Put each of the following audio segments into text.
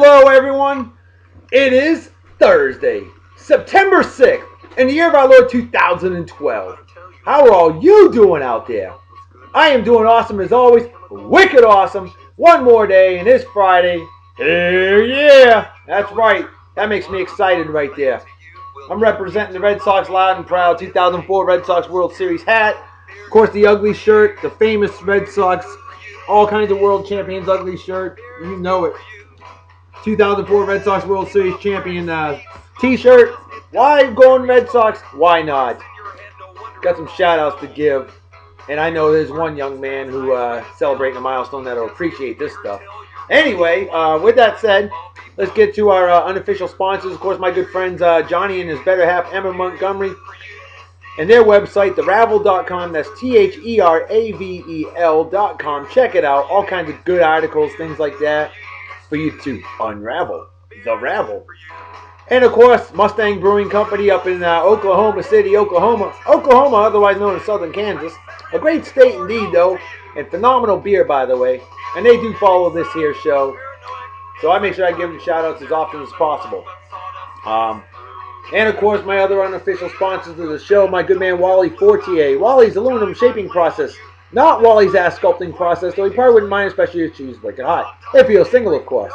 Hello, everyone. It is Thursday, September 6th, in the year of our Lord 2012. How are all you doing out there? I am doing awesome as always, wicked awesome. One more day, and it's Friday. Hell yeah! That's right. That makes me excited right there. I'm representing the Red Sox loud and proud 2004 Red Sox World Series hat. Of course, the ugly shirt, the famous Red Sox, all kinds of world champions ugly shirt. You know it. 2004 Red Sox World Series champion t-shirt. Why going Red Sox? Why not? Got some shout outs to give. And I know there's one young man who celebrating a milestone that'll appreciate this stuff. Anyway, with that said, let's get to our unofficial sponsors. Of course, my good friends Johnny and his better half, Emma Montgomery, and their website, theravel.com. That's THERAVEL.com. Check it out. All kinds of good articles, things like that, for you to unravel the ravel. And of course, Mustang Brewing Company up in Oklahoma City, Oklahoma, otherwise known as Southern Kansas. A great state indeed, though, and phenomenal beer, by the way. And they do follow this here show, so I make sure I give them shout-outs as often as possible. And of course, my other unofficial sponsors of the show, my good man Wally Fortier. Wally's aluminum shaping process. Not Wally's ass sculpting process, though he probably wouldn't mind, especially if she's like it hot. If he was single, of course.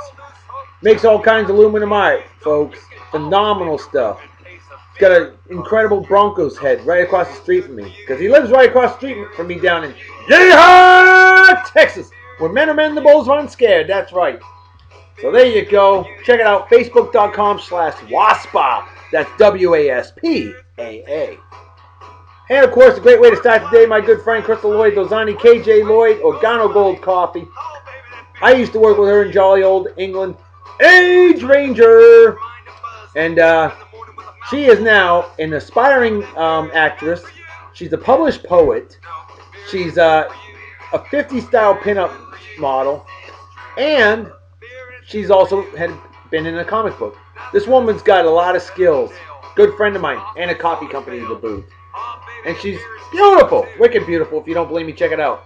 Makes all kinds of aluminum art, folks. Phenomenal stuff. He's got an incredible Broncos head right across the street from me. Because he lives right across the street from me down in Yeehaw, Texas. Where men are men, the bulls run scared. That's right. So there you go. Check it out. Facebook.com/WASPA. That's WASPAA. And of course, a great way to start the day, my good friend Crystal Lloyd Dozani, KJ Lloyd, Organo Gold Coffee. I used to work with her in jolly old England. Age Ranger. And she is now an aspiring actress. She's a published poet. She's a 50s style pinup model. And she's also been in a comic book. This woman's got a lot of skills. Good friend of mine. And a coffee company to boot. And she's beautiful. Wicked beautiful. If you don't believe me, check it out.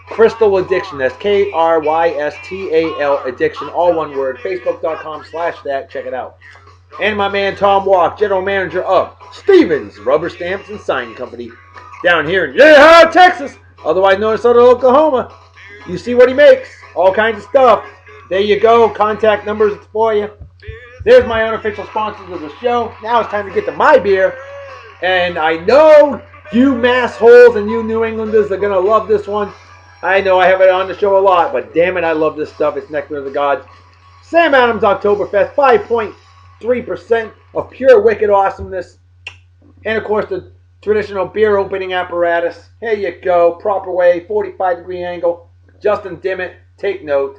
Crystal Addiction. That's KRYSTAL Addiction. All one word. Facebook.com/that. Check it out. And my man Tom Walk, general manager of Stevens Rubber Stamps and Sign Company. Down here in Yeehaw, Texas. Otherwise known as Southern Oklahoma. You see what he makes. All kinds of stuff. There you go. Contact numbers for you. There's my unofficial sponsors of the show. Now it's time to get to my beer. And I know you massholes and you New Englanders are going to love this one. I know I have it on the show a lot, but damn it, I love this stuff. It's Nectar of the Gods. Sam Adams Octoberfest, 5.3% of pure wicked awesomeness. And of course, the traditional beer opening apparatus. Here you go. Proper way, 45-degree angle. Justin Dimmitt, take note.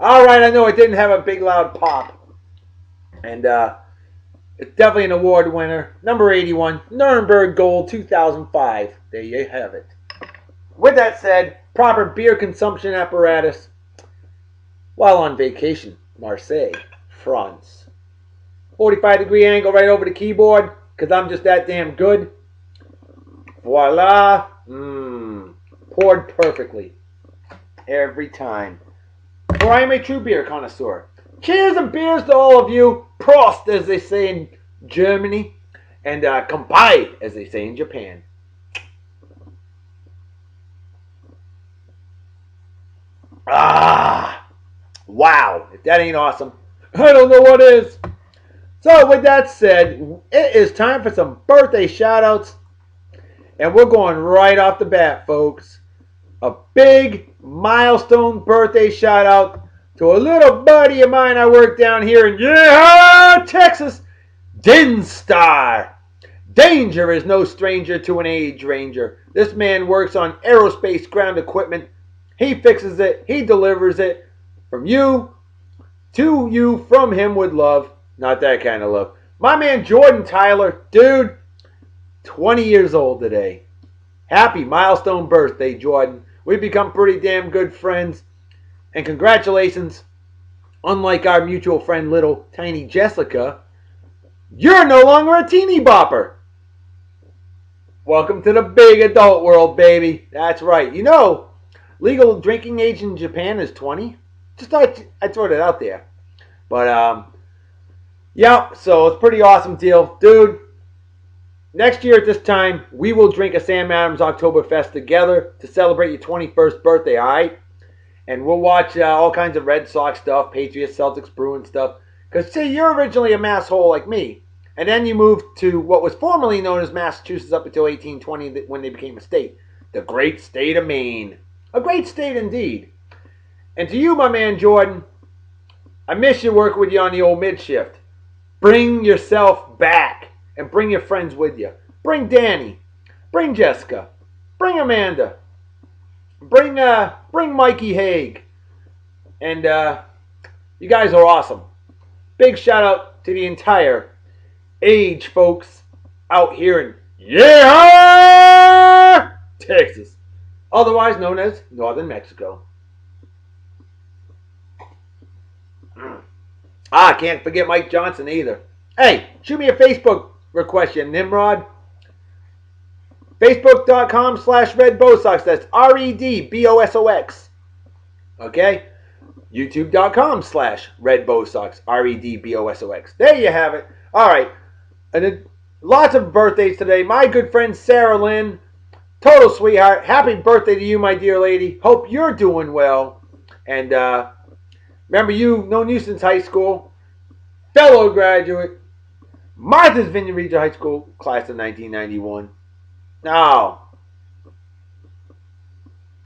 All right, I know it didn't have a big loud pop. And it's definitely an award winner. Number 81, Nuremberg Gold 2005. There you have it. With that said, proper beer consumption apparatus while on vacation, Marseille, France. 45-degree angle right over the keyboard, because I'm just that damn good. Voila. Poured perfectly. Every time. For I am a true beer connoisseur. Cheers and beers to all of you. Prost, as they say in Germany. And Kampai, as they say in Japan. Wow. If that ain't awesome, I don't know what is. So with that said, it is time for some birthday shout-outs. And we're going right off the bat, folks. A big milestone birthday shout-out to a little buddy of mine I work down here in Texas, Dinstar. Danger is no stranger to an age ranger. This man works on aerospace ground equipment. He fixes it. He delivers it. From you, to you, from him with love. Not that kind of love. My man Jordan Tyler, dude, 20 years old today. Happy milestone birthday, Jordan. We've become pretty damn good friends. And congratulations, unlike our mutual friend little tiny Jessica, you're no longer a teeny bopper. Welcome to the big adult world, baby. That's right. You know, legal drinking age in Japan is 20. Just thought I'd throw that out there. But, yeah, so it's a pretty awesome deal. Dude, next year at this time, we will drink a Sam Adams Octoberfest together to celebrate your 21st birthday, all right? And we'll watch all kinds of Red Sox stuff, Patriots, Celtics, Bruins stuff. Because, see, you're originally a masshole like me. And then you moved to what was formerly known as Massachusetts up until 1820 when they became a state. The great state of Maine. A great state indeed. And to you, my man Jordan, I miss you working with you on the old mid shift. Bring yourself back and bring your friends with you. Bring Danny. Bring Jessica. Bring Amanda. Bring Mikey Haig. And you guys are awesome. Big shout out to the entire age folks out here in Texas, otherwise known as Northern Mexico. Can't forget Mike Johnson either. Hey, shoot me a Facebook request, you Nimrod. Facebook.com/RedBosox. That's REDBOSOX. Okay? YouTube.com/RedBosox. REDBOSOX. There you have it. All right. And lots of birthdays today. My good friend Sarah Lynn, total sweetheart. Happy birthday to you, my dear lady. Hope you're doing well. And remember, known you since high school. Fellow graduate. Martha's Vineyard Regional High School, class of 1991. No.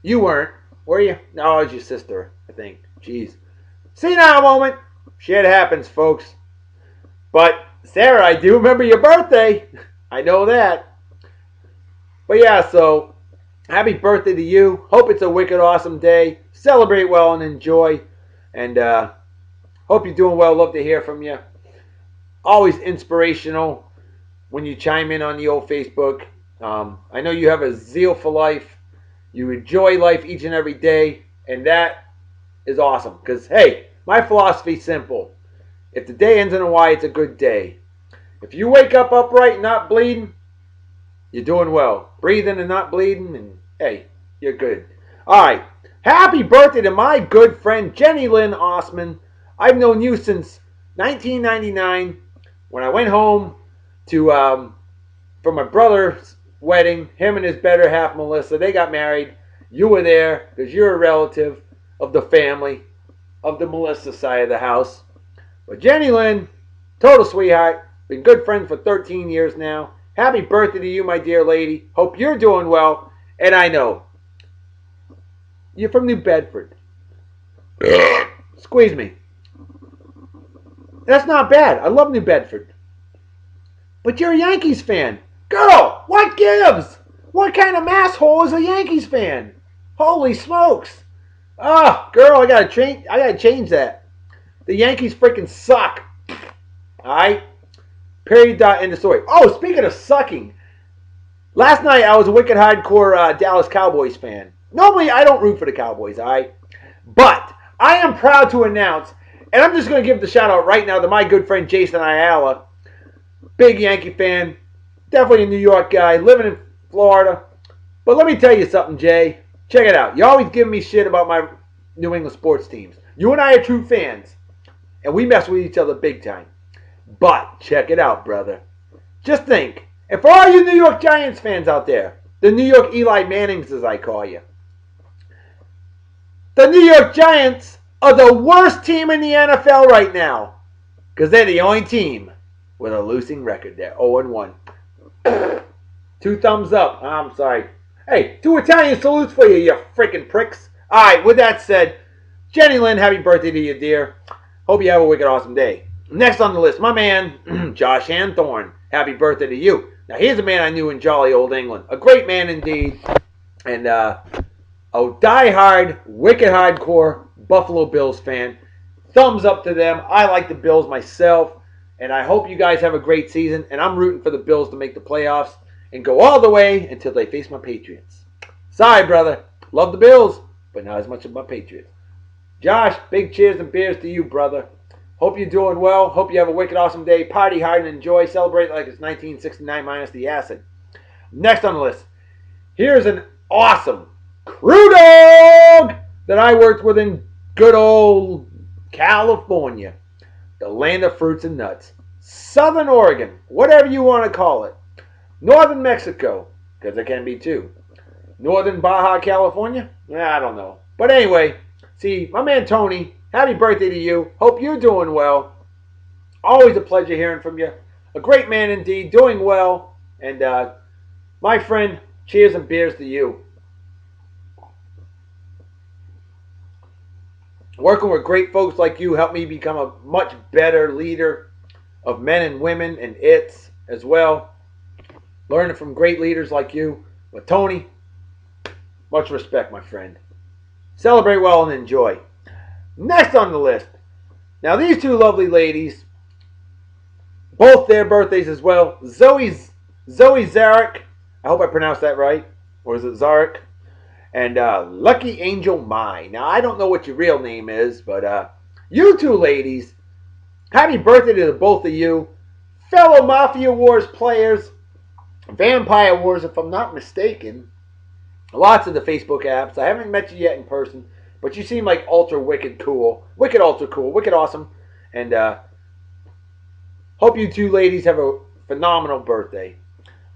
You weren't, were you? No, it was your sister, I think. Jeez. See now a moment. Shit happens, folks. But, Sarah, I do remember your birthday. I know that. But yeah, so, happy birthday to you. Hope it's a wicked awesome day. Celebrate well and enjoy. And hope you're doing well. Love to hear from you. Always inspirational when you chime in on the old Facebook. I know you have a zeal for life. You enjoy life each and every day. And that is awesome. Because, hey, my philosophy's simple. If the day ends in a Y, it's a good day. If you wake up upright and not bleeding, you're doing well. Breathing and not bleeding, and hey, you're good. All right. Happy birthday to my good friend Jennylynn Osman. I've known you since 1999 when I went home to for my brother's wedding. Him and his better half, Melissa, they got married. You were there because you're a relative of the family of the Melissa side of the house. But Jennylynn, total sweetheart, been good friends for 13 years now. Happy birthday to you, my dear lady. Hope you're doing well. And I know you're from New Bedford. Squeeze me. That's not bad. I love New Bedford. But you're a Yankees fan. Girl, what gives? What kind of masshole is a Yankees fan? Holy smokes. Oh, girl, I gotta change that. The Yankees freaking suck. Alright? Period. End of story. Oh, speaking of sucking. Last night I was a wicked hardcore Dallas Cowboys fan. Normally I don't root for the Cowboys, alright? But I am proud to announce, and I'm just going to give the shout out right now to my good friend Jason Ayala. Big Yankee fan. Definitely a New York guy. Living in Florida. But let me tell you something, Jay. Check it out. You always give me shit about my New England sports teams. You and I are true fans. And we mess with each other big time. But, check it out, brother. Just think. And for all you New York Giants fans out there, the New York Eli Mannings, as I call you, the New York Giants are the worst team in the NFL right now. Because they're the only team with a losing record there. 0-1. 2 thumbs up. I'm sorry. Hey, 2 Italian salutes for you, you freaking pricks. Alright, with that said, Jennylynn, happy birthday to you, dear. Hope you have a wicked awesome day. Next on the list, my man, Josh Hanthorne. Happy birthday to you. Now, here's a man I knew in jolly old England. A great man indeed. And a die-hard, wicked hardcore Buffalo Bills fan. Thumbs up to them. I like the Bills myself. And I hope you guys have a great season. And I'm rooting for the Bills to make the playoffs and go all the way until they face my Patriots. Sorry, brother. Love the Bills, but not as much as my Patriots. Josh, big cheers and beers to you, brother. Hope you're doing well. Hope you have a wicked awesome day. Party hard and enjoy. Celebrate like it's 1969 minus the acid. Next on the list, here's an awesome crew dog that I worked with in good old California, the land of fruits and nuts. Southern Oregon, whatever you want to call it. Northern Mexico, because it can be too. Northern Baja California? I don't know. But anyway, see, my man Tony, happy birthday to you. Hope you're doing well. Always a pleasure hearing from you. A great man indeed, doing well. And my friend, cheers and beers to you. Working with great folks like you helped me become a much better leader of men and women and its as well. Learning from great leaders like you. But Tony, much respect, my friend. Celebrate well and enjoy. Next on the list. Now these two lovely ladies, both their birthdays as well. Zoe Zarek, I hope I pronounced that right. Or is it Zarek? And Luckyangel Mai. Now I don't know what your real name is, but you two ladies, happy birthday to the both of you. Fellow Mafia Wars players, Vampire Wars if I'm not mistaken. Lots of the Facebook apps. I haven't met you yet in person, but you seem like ultra wicked cool. Wicked ultra cool. Wicked awesome. And hope you two ladies have a phenomenal birthday.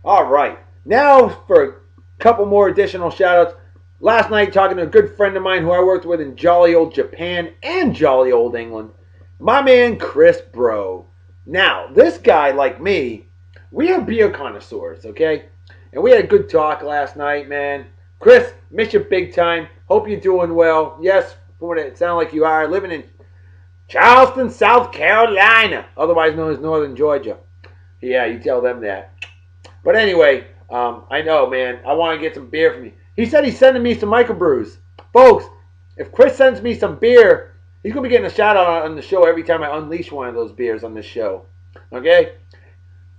All right. Now for a couple more additional shout outs. Last night talking to a good friend of mine who I worked with in jolly old Japan and jolly old England. My man Chris Bro. Now, this guy like me, we are beer connoisseurs, okay? And we had a good talk last night, man. Chris, miss you big time. Hope you're doing well. Yes, from what it sounds like you are, living in Charleston, South Carolina, otherwise known as Northern Georgia. Yeah, you tell them that. But anyway, I know, man. I want to get some beer from you. He said he's sending me some microbrews. Folks, if Chris sends me some beer, he's going to be getting a shout out on the show every time I unleash one of those beers on this show. Okay?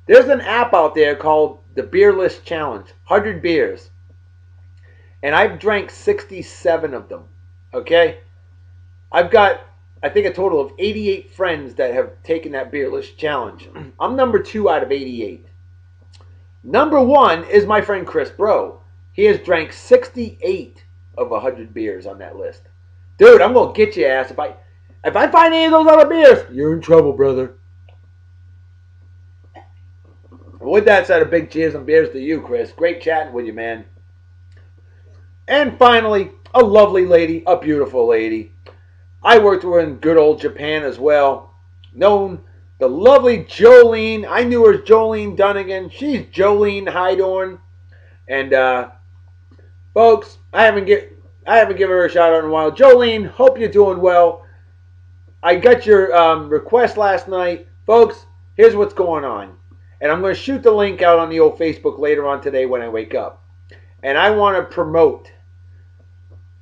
There's an app out there called the Beer List Challenge. 100 beers. And I've drank 67 of them. Okay? I've got, I think, a total of 88 friends that have taken that Beer List Challenge. I'm number 2 out of 88. Number 1 is my friend Chris Bro. He has drank 68 of 100 beers on that list. Dude, I'm going to get your ass. If I find any of those other beers, you're in trouble, brother. With that said, a big cheers and beers to you, Chris. Great chatting with you, man. And finally, a lovely lady, a beautiful lady. I worked with her in good old Japan as well. Known the lovely Jolene. I knew her as Jolene Dunnigan. She's Jolene Hydorn. And folks, I haven't given her a shout out in a while. Jolene, hope you're doing well. I got your request last night. Folks, here's what's going on. And I'm going to shoot the link out on the old Facebook later on today when I wake up. And I want to promote.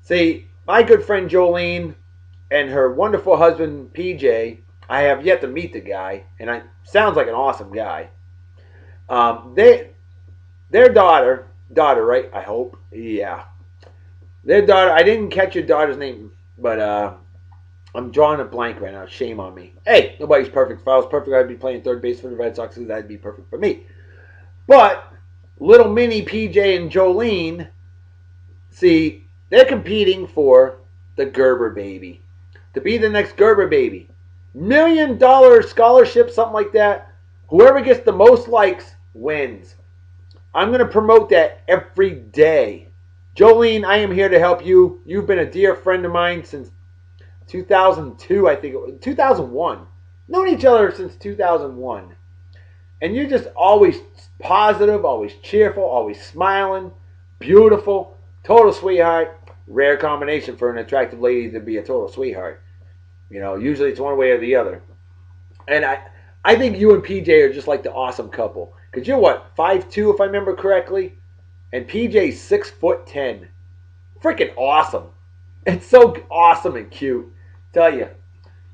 See, my good friend Jolene and her wonderful husband PJ, I have yet to meet the guy. And sounds like an awesome guy. Their daughter, right? I hope. Yeah. Their daughter, I didn't catch your daughter's name, but I'm drawing a blank right now. Shame on me. Hey, nobody's perfect. If I was perfect, I'd be playing third base for the Red Sox, because that'd be perfect for me. But little mini PJ and Jolene, see, they're competing for the Gerber baby. To be the next Gerber baby. $1 million scholarship, something like that. Whoever gets the most likes wins. I'm going to promote that every day. Jolene, I am here to help you. You've been a dear friend of mine since 2002, I think. 2001. Known each other since 2001. And you're just always positive, always cheerful, always smiling, beautiful, total sweetheart. Rare combination for an attractive lady to be a total sweetheart. You know, usually it's one way or the other. And I think you and PJ are just like the awesome couple. Because you're what, 5'2" if I remember correctly? And PJ's 6'10". Freaking awesome. It's so awesome and cute. Tell you,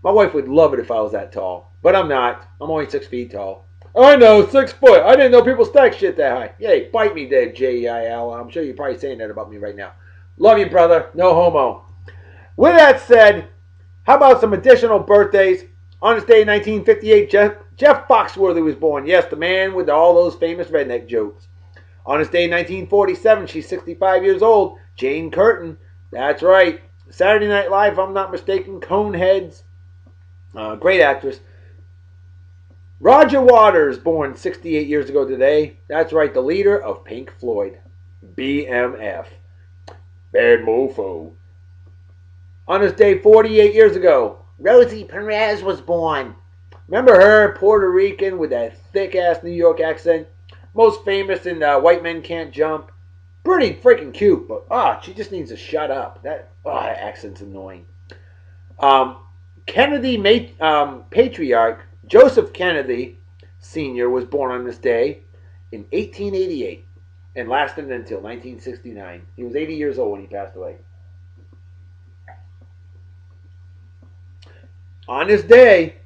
my wife would love it if I was that tall. But I'm not. I'm only 6 feet tall. I know, 6 foot. I didn't know people stack shit that high. Yay, bite me there, J-I-L. I'm sure you're probably saying that about me right now. Love you, brother. No homo. With that said, how about some additional birthdays? On this day in 1958, Jeff Foxworthy was born. Yes, the man with all those famous redneck jokes. On this day in 1947, she's 65 years old. Jane Curtin. That's right. Saturday Night Live, if I'm not mistaken, Coneheads, great actress. Roger Waters, born 68 years ago today. That's right, the leader of Pink Floyd. BMF. Bad Mofo. On this day, 48 years ago, Rosie Perez was born. Remember her, Puerto Rican with that thick-ass New York accent? Most famous in White Men Can't Jump. Pretty freaking cute, but she just needs to shut up. That accent's annoying. Kennedy patriarch Joseph Kennedy Sr. was born on this day in 1888 and lasted until 1969. He was 80 years old when he passed away. On this day,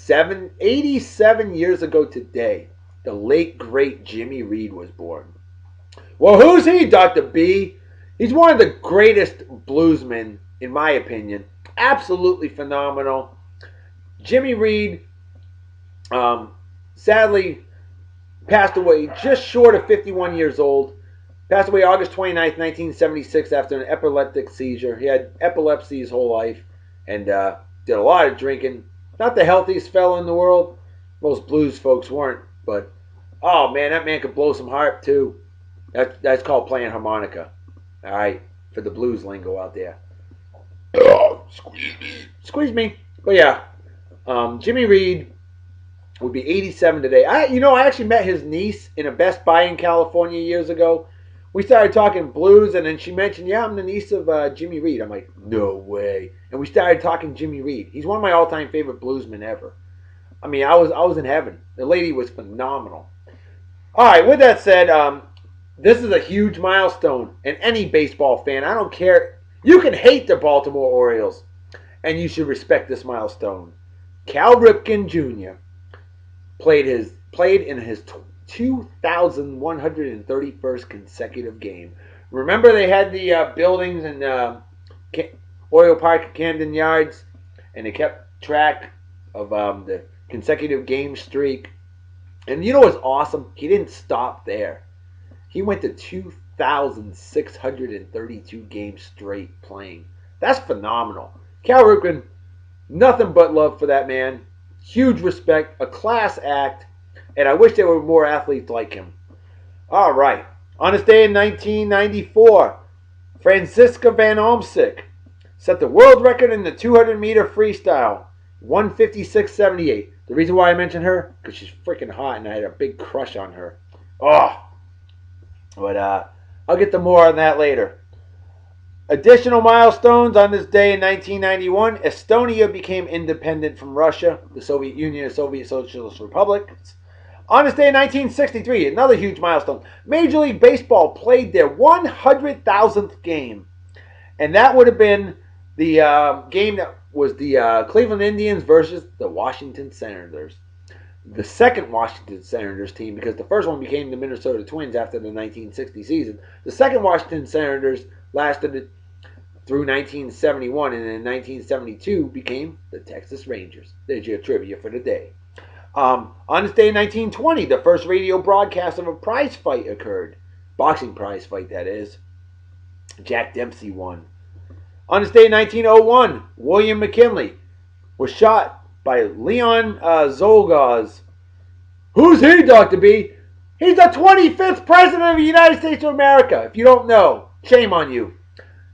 87 years ago today, the late, great Jimmy Reed was born. Well, who's he, Dr. B? He's one of the greatest bluesmen, in my opinion. Absolutely phenomenal. Jimmy Reed, sadly, passed away just short of 51 years old. Passed away August 29th, 1976 after an epileptic seizure. He had epilepsy his whole life and did a lot of drinking. Not the healthiest fellow in the world. Most blues folks weren't. But, oh man, that man could blow some harp too. That's called playing harmonica. All right, for the blues lingo out there. Squeeze me. But yeah, Jimmy Reed would be 87 today. I actually met his niece in a Best Buy in California years ago. We started talking blues, and then she mentioned, yeah, I'm the niece of Jimmy Reed. I'm like, no way. And we started talking Jimmy Reed. He's one of my all-time favorite bluesmen ever. I mean, I was in heaven. The lady was phenomenal. All right, with that said, this is a huge milestone. And any baseball fan, I don't care. You can hate the Baltimore Orioles, and you should respect this milestone. Cal Ripken Jr. played in his 2,131st consecutive game. Remember they had the buildings in Oriole Park at Camden Yards, and they kept track of the consecutive game streak. And you know what's awesome? He didn't stop there. He went to 2,632 games straight playing. That's phenomenal. Cal Ripken, nothing but love for that man. Huge respect, a class act, and I wish there were more athletes like him. All right. On this day in 1994, Franziska Van Omsick set the world record in the 200-meter freestyle, 156.78. The reason why I mention her, because she's freaking hot, and I had a big crush on her. But I'll get to more on that later. Additional milestones on this day in 1991, Estonia became independent from Russia, the Soviet Union, the Soviet Socialist Republics. On this day in 1963, another huge milestone, Major League Baseball played their 100,000th game. And that would have been the game that was the Cleveland Indians versus the Washington Senators. The second Washington Senators team, because the first one became the Minnesota Twins after the 1960 season. The second Washington Senators lasted through 1971, and in 1972 became the Texas Rangers. There's your trivia for the day. On this day in 1920, the first radio broadcast of a prize fight occurred. Boxing prize fight, that is. Jack Dempsey won. On this day in 1901, William McKinley was shot by Leon Zolgaz. Who's he, Dr. B? He's the 25th President of the United States of America. If you don't know, shame on you.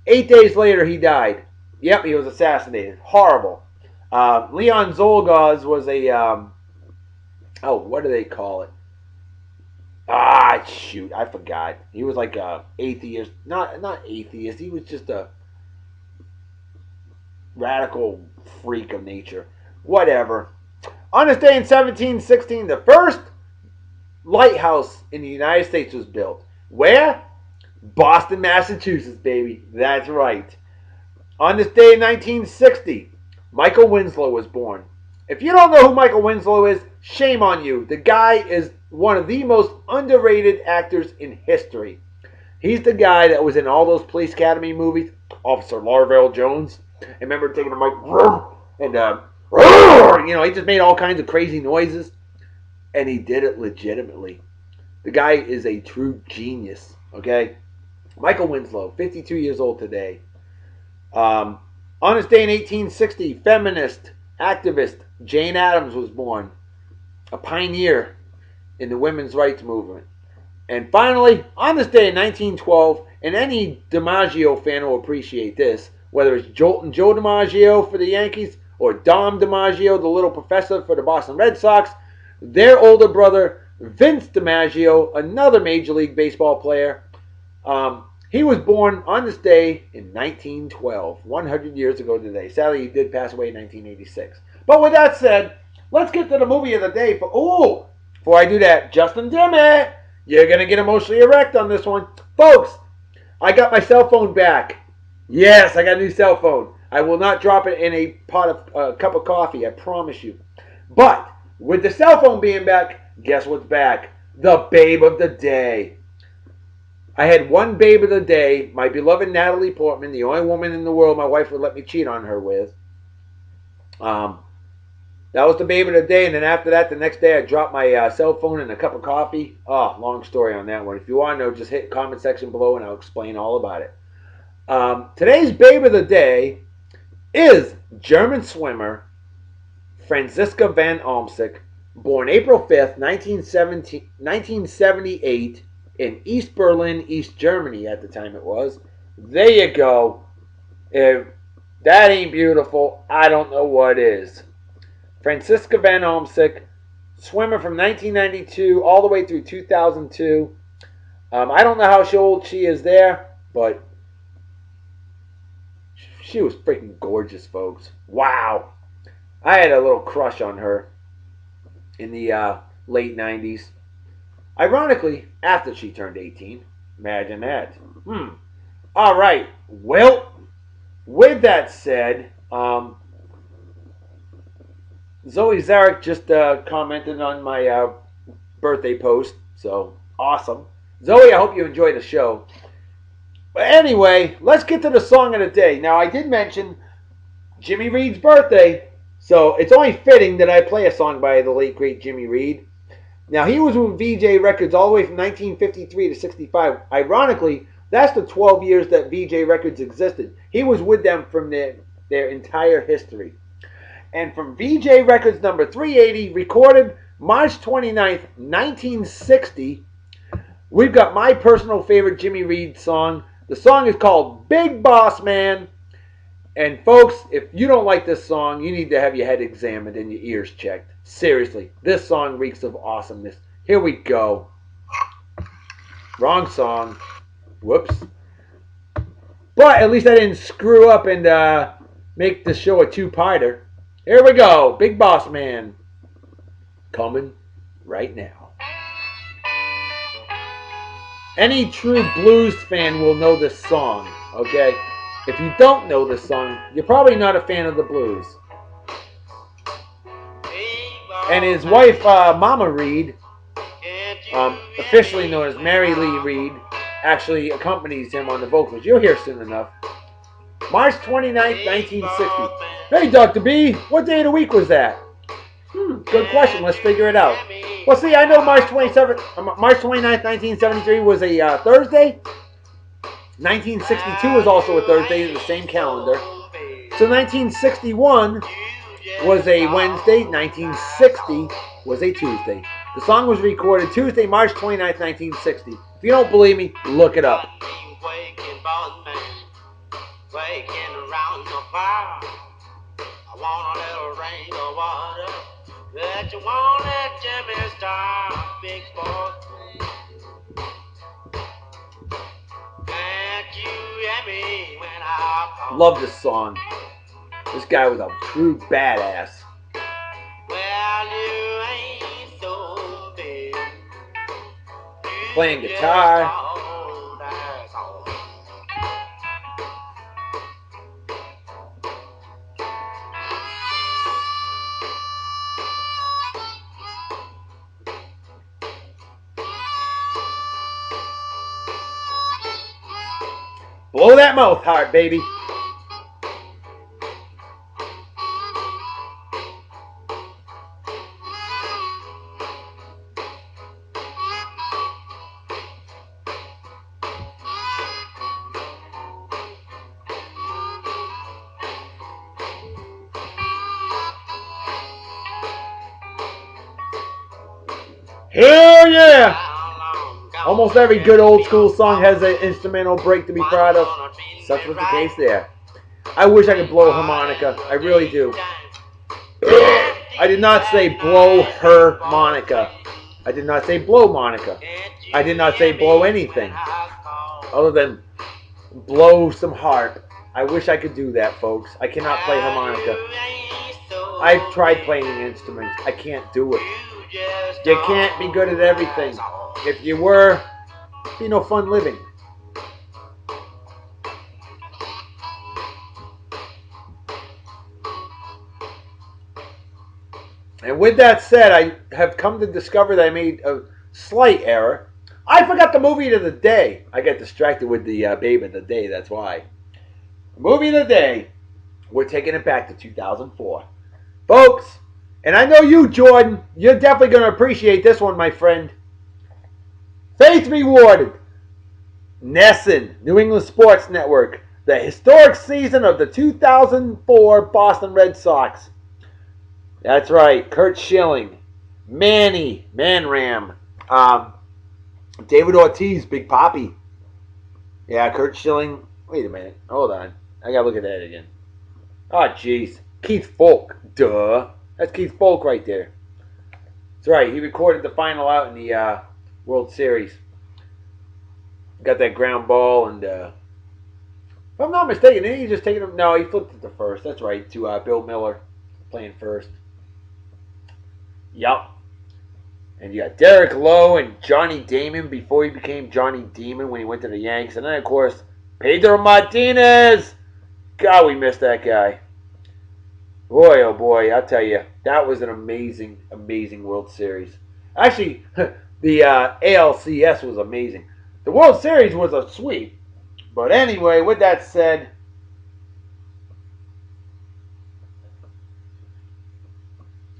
8 days later, he died. Yep, he was assassinated. Horrible. Leon Zolgaz was a... what do they call it? Shoot, I forgot. He was like a atheist. Not atheist. He was just a radical freak of nature. Whatever. On this day in 1716, the first lighthouse in the United States was built. Where? Boston, Massachusetts, baby. That's right. On this day in 1960, Michael Winslow was born. If you don't know who Michael Winslow is, shame on you. The guy is one of the most underrated actors in history. He's the guy that was in all those Police Academy movies. Officer Larvell Jones. I remember taking the mic and he just made all kinds of crazy noises. And he did it legitimately. The guy is a true genius. Okay? Michael Winslow, 52 years old today. Um, on this day in 1860, feminist activist Jane Addams was born, a pioneer in the women's rights movement. And finally, on this day in 1912, and any DiMaggio fan will appreciate this, whether it's Joe DiMaggio for the Yankees or Dom DiMaggio, the little professor for the Boston Red Sox, their older brother, Vince DiMaggio, another Major League Baseball player, he was born on this day in 1912, 100 years ago today. Sadly, he did pass away in 1986. But with that said, let's get to the movie of the day. Before I do that, Justin Dimmitt, you're going to get emotionally erect on this one. Folks, I got my cell phone back. Yes, I got a new cell phone. I will not drop it in a cup of coffee, I promise you. But with the cell phone being back, guess what's back? The babe of the day. I had one babe of the day, my beloved Natalie Portman, the only woman in the world my wife would let me cheat on her with. That was the babe of the day, and then after that, the next day, I dropped my cell phone and a cup of coffee. Oh, long story on that one. If you want to know, just hit the comment section below, and I'll explain all about it. Today's babe of the day is German swimmer Franziska van Almsick, born April 5th, 1978, in East Berlin, East Germany at the time it was. There you go. If that ain't beautiful, I don't know what is. Franziska van Almsick, swimmer from 1992 all the way through 2002. I don't know how old she is there, but she was freaking gorgeous, folks. Wow. I had a little crush on her in the late 90s. Ironically, after she turned 18. Imagine that. All right. Well, with that said, Zoe Zarek just commented on my birthday post. So, awesome. Zoe, I hope you enjoyed the show. But anyway, let's get to the song of the day. Now, I did mention Jimmy Reed's birthday. So, it's only fitting that I play a song by the late, great Jimmy Reed. Now, he was with VJ Records all the way from 1953 to 65. Ironically, that's the 12 years that VJ Records existed. He was with them from their entire history. And from VJ Records number 380, recorded March 29th, 1960, we've got my personal favorite Jimmy Reed song. The song is called Big Boss Man. And folks, if you don't like this song, you need to have your head examined and your ears checked. Seriously, this song reeks of awesomeness. Here we go. Wrong song. Whoops. But at least I didn't screw up and make the show a two-parter. Here we go. Big Boss Man. Coming right now. Any true blues fan will know this song, okay? If you don't know this song, you're probably not a fan of the blues. And his wife, Mama Reed, officially known as Mary Lee Reed, actually accompanies him on the vocals. You'll hear soon enough. March 29th, 1960. Hey, Dr. B, what day of the week was that? Good question. Let's figure it out. Well, see, I know March 29th, 1973 was a Thursday. 1962 was also a Thursday in the same calendar. So 1961 was a Wednesday. 1960 was a Tuesday. The song was recorded Tuesday, March 29th, 1960. If you don't believe me, look it up. Waking around the fire, I want a little rain or water, but you won't let Jimmy start, big boss. Can't you hear me when I call? Love this song. This guy was a true badass. Well, you ain't so big. Playing guitar. Blow that mouth heart, baby. Hell yeah! Almost every good old school song has an instrumental break to be proud of. Such was the case there. I wish I could blow harmonica. I really do. I did not say blow her Monica. I did not say blow Monica. I did not say blow anything other than blow some harp. I wish I could do that, folks. I cannot play harmonica. I've tried playing instruments. I can't do it. You can't be good at everything. If you were, it'd be no fun living. And with that said, I have come to discover that I made a slight error. I forgot the movie of the day. I got distracted with the babe of the day, that's why. Movie of the day, we're taking it back to 2004. Folks, and I know you, Jordan, you're definitely going to appreciate this one, my friend. Faith Rewarded. Nesson, New England Sports Network. The historic season of the 2004 Boston Red Sox. That's right, Curt Schilling, Manny, Manram, David Ortiz, Big Papi. Yeah, Curt Schilling. Wait a minute, hold on. I gotta look at that again. Oh, jeez. Keith Folk, duh. That's Keith Folk right there. That's right, he recorded the final out in the World Series. Got that ground ball, and if I'm not mistaken, didn't he just take it? No, he flipped it to first. That's right, to Bill Miller playing first. Yup. And you got Derek Lowe and Johnny Damon before he became Johnny Demon when he went to the Yanks. And then, of course, Pedro Martinez. God, we missed that guy. Boy, oh boy, I'll tell you, that was an amazing, amazing World Series. Actually, the ALCS was amazing. The World Series was a sweep. But anyway, with that said,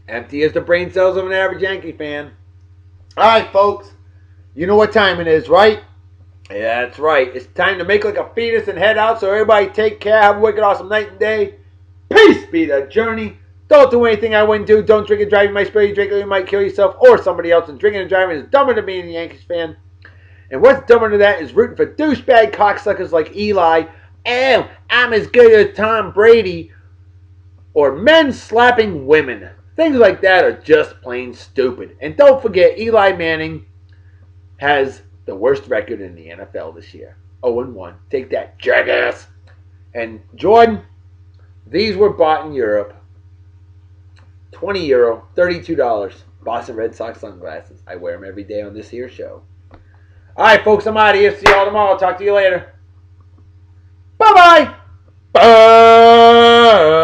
empty as the brain cells of an average Yankee fan. Alright, folks. You know what time it is, right? Yeah, that's right. It's time to make like a fetus and head out. So everybody take care. Have a wicked awesome night and day. Peace be the journey. Don't do anything I wouldn't do. Don't drink and drive. You might spill. You drink and you might kill yourself or somebody else. And drinking and driving is dumber than being a Yankees fan. And what's dumber than that is rooting for douchebag cocksuckers like Eli. Oh, I'm as good as Tom Brady. Or men slapping women. Things like that are just plain stupid. And don't forget, Eli Manning has the worst record in the NFL this year. 0-1. Take that, jackass. And Jordan, these were bought in Europe. €20, $32. Boston Red Sox sunglasses. I wear them every day on this here show. Alright, folks, I'm out of here. See y'all tomorrow. Talk to you later. Bye-bye. Bye.